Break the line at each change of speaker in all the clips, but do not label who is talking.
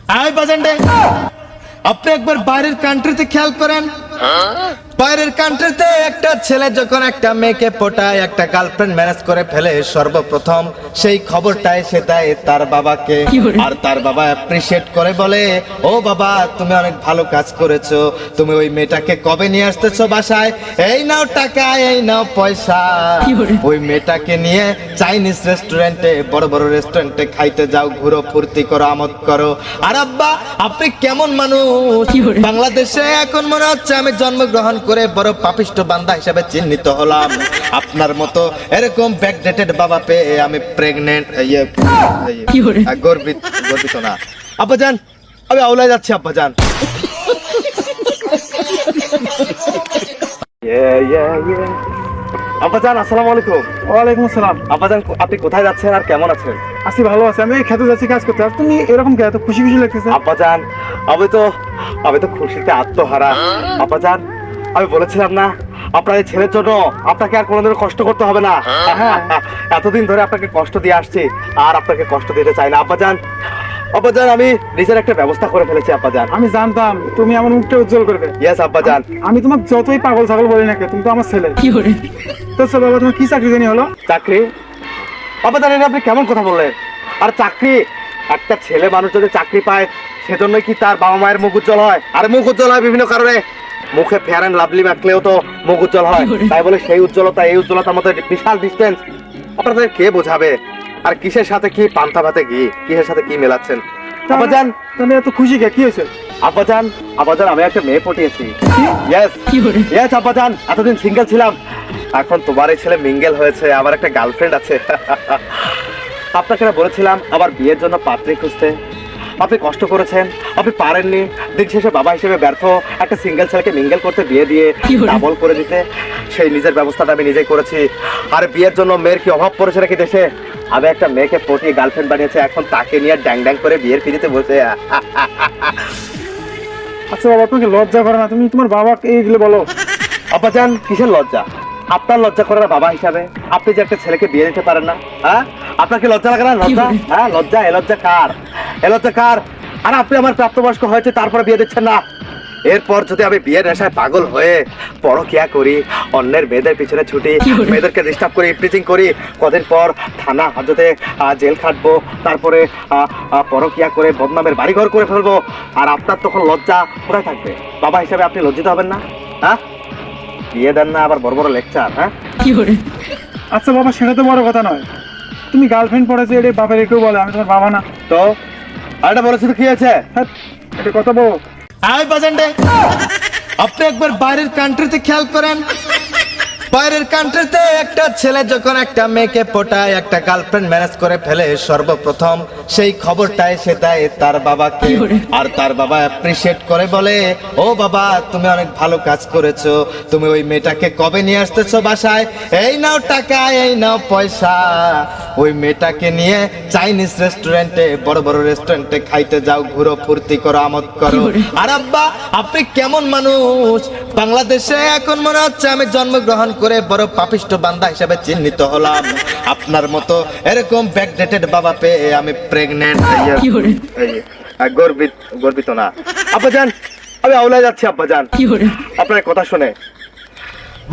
আয় বাজানডে, আপনি একবার বাইরের কান্ট্রিতে খেয়াল করেন। বাইরের কান্ট্রিতে একটা ছেলে যখন একটা মেয়েকে পটায়, একটা গার্লফ্রেন্ড ম্যানেজ করে ফেলে, সর্বপ্রথম সেই খবরটাই সে দেয় তার বাবাকে। আর তার বাবা অ্যাপ্রিশিয়েট করে বলে, ও বাবা তুমি অনেক ভালো কাজ করেছো, তুমি ওই মেয়েটাকে কবে নিয়ে আসতেছো বাসায়, এই নাও টাকা, এই নাও পয়সা। ওই মেয়েটাকে নিয়ে চাইনিজ রেস্টুরেন্টে, বড় বড় রেস্টুরেন্টে খাইতে যাও, ঘুরো, ফুর্তি করো, আমোদ করো। আর আব্বা আপনি কেমন মানুষ, বাংলাদেশে এখন মনে হচ্ছে আমি জন্মগ্রহণ করে বড় পাপিষ্ট বান্দা হিসেবে চিহ্নিত হলাম। আপনার মতো এরকম ব্যাকডেটেড বাবা পেয়ে আমি প্রেগনেন্ট, গর্বিত না। আব্বাজান আমি আউলায় যাচ্ছি আব্বাজান। আব্বাজান আসসালামু আলাইকুম।
ওয়ালাইকুম আসসালাম।
আব্বাজান আপনি কোথায় যাচ্ছেন আর কেমন আছেন?
আছি, ভালো আছি। আমি খেতে যাচ্ছি কাজ করতে। আর তুমি এরকম কে এত খুশি খুশি লাগতেছে?
আব্বাজান আমি তো খুশিতে আত্মহারা। আব্বাজান আমি বলেছিলাম না আপনার এই ছেলের জন্য আপনাকে আর কোনোদিন কষ্ট করতে হবে না। এতদিন ধরে আপনাকে কষ্ট দিয়ে আসছি, আর আপনাকে কষ্ট দিতে চাই না আব্বাজান। আব্বাজান আমি নিজের একটা ব্যবস্থা করে ফেলেছি আব্বাজান।
আমি জানতাম তুমি আমার মুখটা উজ্জ্বল করবে।
ইয়েস আব্বাজান।
আমি তোমাকে যতই পাগল ছাগল বলি না কে, তুমি তো আমার ছেলে। তো চলো বাবা, তোমার কি চাকরি জানি হলো?
চাকরি? আব্বাজান এটা আপনি কেমন কথা বললেন? আর চাকরি, একটা ছেলে মানুষ যদি চাকরি পায় সেজন্য কি তার বাবা মায়ের মুখ উজ্জ্বল হয়? আর মুখ উজ্জ্বল হয় বিভিন্ন কারণে। মুখে ফেয়ার এন্ড লাভলি মাখলেও তো মুখ উজ্জ্বল হয়, তাই বলে সেই উজ্জ্বলতা এই উজ্জ্বলতার মধ্যে বিশাল ডিস্টেন্স। আপনাদের কে বোঝাবে? আর কিসের সাথে কি পান্তা ভাতে ঘি, কিসের সাথে কি মেলাচ্ছেন? আব্বাজান
তাহলে এত খুশি কে, কি হয়েছে?
আব্বাজান আমি একটা মেয়ে পটিয়েছি। ইয়েস আব্বাজান, এতদিন সিঙ্গেল ছিলাম, এখন তোমার এই ছেলে মিঙ্গেল হয়েছে, আমার একটা গার্লফ্রেন্ড আছে। আপনাকে বলেছিলাম আবার বিয়ের জন্য পাত্রী খুঁজতে, আপনি কষ্ট করেছেন, আপনি পারেননি। দিন শেষে বাবা হিসেবে ব্যর্থ, একটা সিঙ্গেল ছেলেকে মিঙ্গেল করতে, বিয়ে দিয়ে ডাবল করে দিতে। সেই নিজের ব্যবস্থাটা আমি নিজেই করেছি। আর বিয়ের জন্য মেয়ের কি অভাব পড়েছে নাকি দেশে? আমি একটা মেয়েকে পটিয়ে গার্লফ্রেন্ড বানিয়েছে, এখন তাকে নিয়ে ড্যাং ড্যাং করে বিয়ের পিড়িতে বসে।
আচ্ছা বাবা, তোমাকে লজ্জা করে না? তুমি তোমার বাবাকে এইগুলো বলো।
আব্বাজান কিসের লজ্জা? আপনার লজ্জা করে না বাবা হিসাবে? আপনি যে একটা ছেলেকে বিয়ে দিতে পারেন না, হ্যাঁ? আপনার কি লজ্জা লাগে না? লজ্জা, হ্যাঁ লজ্জা। এ লজ্জা কার? এ লজ্জা কার? আর আপনি আমার প্রাপ্তবয়স্ক হয়েছে তারপরে বিয়ে দিচ্ছেন না। এরপর যদি আমি বিয়ের নেশায় পাগল হয়ে পরকিয়া করি, অন্যের মেয়েদের পিছনে ছুটি, মেয়েদেরকে ডিস্টার্ব করি, প্রিচিং করি, কদিন পর থানা হাজতে জেল খাটবো, তারপরে পরকিয়া করে বদনামের বাড়িঘর করে ফেলবো, আর আপনার তখন লজ্জা কোথায় থাকবে? বাবা হিসাবে আপনি লজ্জিত হবেন না? হ্যাঁ, বিয়ে দেন না আবার বড় বড় লেকচার। হ্যাঁ
আচ্ছা বাবা, সেটা তো বড় কথা নয়। তুমি গার্লফ্রেন্ড পড়েছে, এটা বাবার কেউ বলে? আমি তোমার বাবা না
তো? আর এটা বলেছি তো কি আছে?
হ্যাঁ, এটা কথা বলো।
আয় বাজানডে, আপনি একবার বাইরের কান্ট্রিতে খেয়াল করেন। বাইরের কান্ট্রিতে একটা ছেলে যখন একটা মেয়েকে পটায়, একটা গার্লফ্রেন্ড ম্যানেজ করে ফেলে, সর্বপ্রথম সেই খবরটাই সে দেয় তার বাবাকে। আর তার বাবা অ্যাপ্রিশিয়েট করে বলে, ও বাবা তুমি অনেক ভালো কাজ করেছো, তুমি ওই মেয়েটাকে কবে নিয়ে আসতেছো বাসায়, এই নাও টাকা, এই নাও পয়সা। ওই মেয়েটাকে নিয়ে চাইনিজ রেস্টুরেন্টে, বড় বড় রেস্টুরেন্টে খাইতে যাও, ঘুরো, ফুর্তি করো, আমোদ করো। আর আব্বা আপনি কেমন মানুষ, বাংলাদেশে এখন মনে হচ্ছে আমি জন্মগ্রহণ করে বড় পাপিষ্ট বান্দা হিসেবে চিহ্নিত হলাম। আপনার মতো এরকম ব্যাকডেটেড বাবা পেয়ে আমি প্রেগনেন্ট, গর্বিত না। আব্বাজান আমি আউলায় যাচ্ছি আব্বাজান, আপনার কথা শুনে।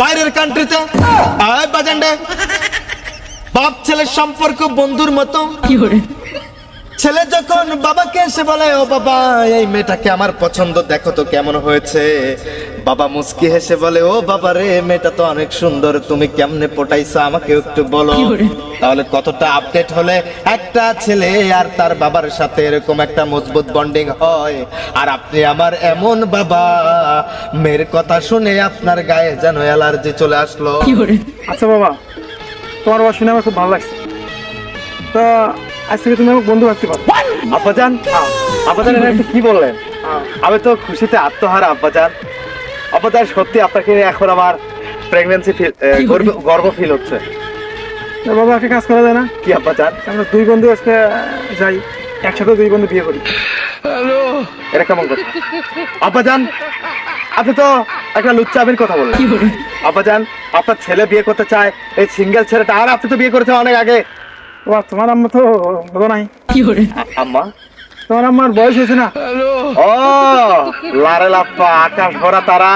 বাইরের কান্ট্রিতে বাজানডে বাপ ছেলের সম্পর্ক বন্ধুর মতো। ছেলে যখন বাবাকে এসে বলে, ও বাবা এই মেয়েটাকে আমার পছন্দ, দেখো তো কেমন হয়েছে। বাবা মুস্কি হেসে বলে, ও বাবা রে মেয়েটা তো অনেক সুন্দর, তুমি কেমনে পটাইছো আমাকে একটু বলো। তাহলে কতটা আপডেট হলে একটা ছেলে আর তার বাবার সাথে এরকম একটা মজবুত বন্ডিং হয়। আর আপনি আমার এমন বাবা, মেয়ের কথা শুনে আপনার গায়ে যেন অ্যালার্জি চলে আসলো।
আচ্ছা বাবা, তোমার কথা শুনে আমার খুব ভালো লাগছে। তা আজ থেকে তুমি আমার বন্ধু রাখতে পারো।
আব্বাজান এটা একটু কি বললেন? আমি তো খুশিতে আত্মহারা আব্বাজান। আব্বাজান সত্যি আপনাকে এখন আমার প্রেগন্যান্সি ফিল, গর্ব ফিল হচ্ছে।
বাবা একটা কাজ করা যায় না?
কি আব্বাজান?
আমরা দুই বন্ধু আজকে যাই, একসাথে দুই বন্ধু বিয়ে করি।
এটা কেমন কথা? আব্বাজান আপনি তো একটা লুচ্চামির কথা বললেন। আব্বাজান আপনার ছেলে বিয়ে করতে চায়, এই সিঙ্গেল ছেলেটা, আর আপনি তো বিয়ে করেছেন অনেক আগে।
তোমার আম্মা তো বলো নাই?
আম্মা
তোমার আমার বয়স হয়েছে না?
ও লারে লাপ্পা আকাশ ভরা তারা,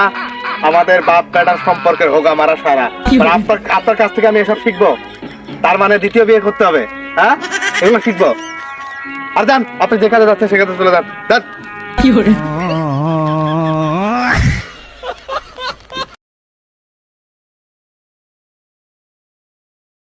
আমাদের বাপ বেটার সম্পর্কের হোগা মারা সারা। মানে আপনার আপনার কাছ থেকে আমি এসব শিখবো? তার মানে দ্বিতীয় বিয়ে করতে হবে? হ্যাঁ, এগুলো শিখবো? আর যান, আপনি যেখানে যাচ্ছেন সেখানে চলে যান।